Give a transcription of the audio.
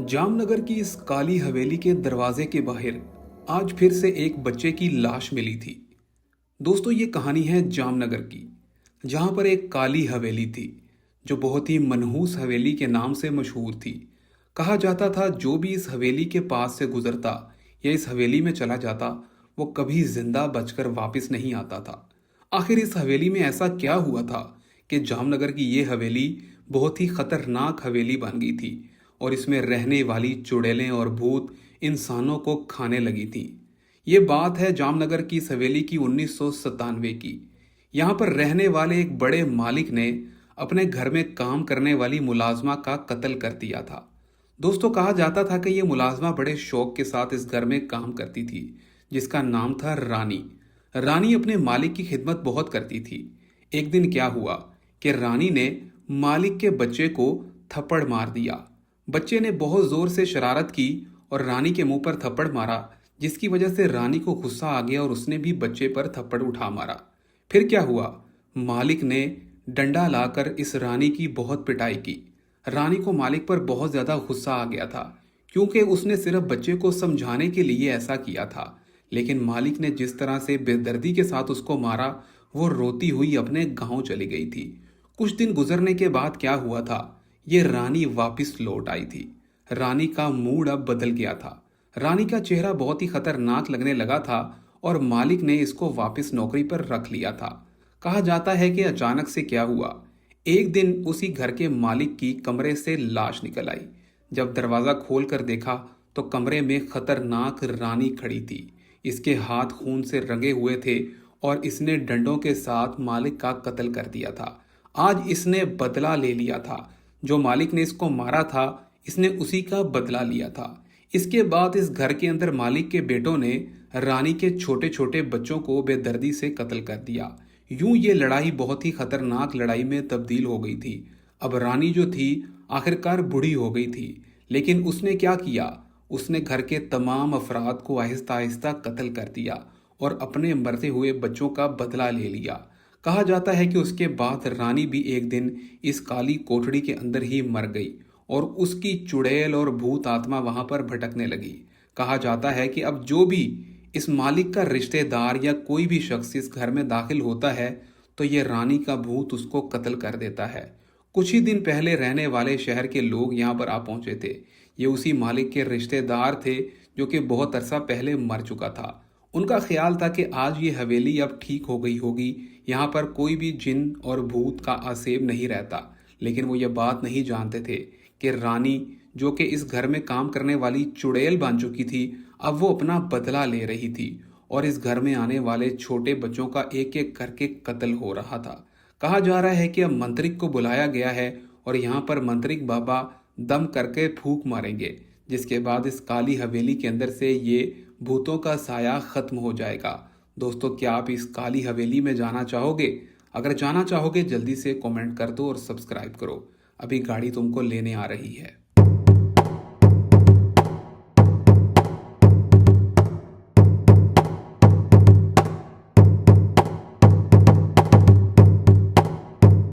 जामनगर की इस काली हवेली के दरवाजे के बाहर आज फिर से एक बच्चे की लाश मिली थी। दोस्तों, ये कहानी है जामनगर की, जहां पर एक काली हवेली थी जो बहुत ही मनहूस हवेली के नाम से मशहूर थी। कहा जाता था जो भी इस हवेली के पास से गुजरता या इस हवेली में चला जाता वो कभी जिंदा बचकर वापस नहीं आता था। आखिर इस हवेली में ऐसा क्या हुआ था कि जामनगर की ये हवेली बहुत ही खतरनाक हवेली बन गई थी और इसमें रहने वाली चुड़ैलें और भूत इंसानों को खाने लगी थी। ये बात है जामनगर की इस हवेली की 1997 की। यहाँ पर रहने वाले एक बड़े मालिक ने अपने घर में काम करने वाली मुलाजमा का कत्ल कर दिया था। दोस्तों, कहा जाता था कि ये मुलाजमा बड़े शौक के साथ इस घर में काम करती थी, जिसका नाम था रानी। रानी अपने मालिक की खिदमत बहुत करती थी। एक दिन क्या हुआ कि रानी ने मालिक के बच्चे को थप्पड़ मार दिया। बच्चे ने बहुत जोर से शरारत की और रानी के मुंह पर थप्पड़ मारा, जिसकी वजह से रानी को गुस्सा आ गया और उसने भी बच्चे पर थप्पड़ उठा मारा। फिर क्या हुआ, मालिक ने डंडा लाकर इस रानी की बहुत पिटाई की। रानी को मालिक पर बहुत ज्यादा गुस्सा आ गया था, क्योंकि उसने सिर्फ बच्चे को समझाने के लिए ऐसा किया था। लेकिन मालिक ने जिस तरह से बेदर्दी के साथ उसको मारा, वो रोती हुई अपने गांव चली गई थी। कुछ दिन गुजरने के बाद क्या हुआ था, ये रानी वापस लौट आई थी। रानी का मूड अब बदल गया था। रानी का चेहरा बहुत ही खतरनाक लगने लगा था और मालिक ने इसको वापस नौकरी पर रख लिया था। कहा जाता है कि अचानक से क्या हुआ, एक दिन उसी घर के मालिक की कमरे से लाश निकल आई। जब दरवाजा खोलकर देखा तो कमरे में खतरनाक रानी खड़ी थी। इसके हाथ खून से रंगे हुए थे और इसने डंडों के साथ मालिक का कत्ल कर दिया था। आज इसने बदला ले लिया था। जो मालिक ने इसको मारा था, इसने उसी का बदला लिया था। इसके बाद इस घर के अंदर मालिक के बेटों ने रानी के छोटे छोटे बच्चों को बेदर्दी से कत्ल कर दिया। यूं ये लड़ाई बहुत ही खतरनाक लड़ाई में तब्दील हो गई थी। अब रानी जो थी आखिरकार बूढ़ी हो गई थी, लेकिन उसने क्या किया, उसने घर के तमाम अफराद को आहिस्ता आहिस्ता कत्ल कर दिया और अपने मरते हुए बच्चों का बदला ले लिया। कहा जाता है कि उसके बाद रानी भी एक दिन इस काली कोठड़ी के अंदर ही मर गई और उसकी चुड़ैल और भूत आत्मा वहां पर भटकने लगी। कहा जाता है कि अब जो भी इस मालिक का रिश्तेदार या कोई भी शख्स इस घर में दाखिल होता है तो ये रानी का भूत उसको कत्ल कर देता है। कुछ ही दिन पहले रहने वाले शहर के लोग यहाँ पर आ पहुंचे थे। ये उसी मालिक के रिश्तेदार थे जो कि बहुत अरसा पहले मर चुका था। उनका ख्याल था कि आज ये हवेली अब ठीक हो गई होगी, यहाँ पर कोई भी जिन और भूत का आसेब नहीं रहता। लेकिन वो ये बात नहीं जानते थे कि रानी, जो कि इस घर में काम करने वाली चुड़ैल बन चुकी थी, अब वो अपना बदला ले रही थी और इस घर में आने वाले छोटे बच्चों का एक एक करके कत्ल हो रहा था। कहा जा रहा है कि अब मंत्रिक को बुलाया गया है और यहाँ पर मंत्रिक बाबा दम करके फूंक मारेंगे, जिसके बाद इस काली हवेली के अंदर से ये भूतों का साया खत्म हो जाएगा। दोस्तों, क्या आप इस काली हवेली में जाना चाहोगे? अगर जाना चाहोगे जल्दी से कमेंट कर दो और सब्सक्राइब करो। अभी गाड़ी तुमको लेने आ रही है।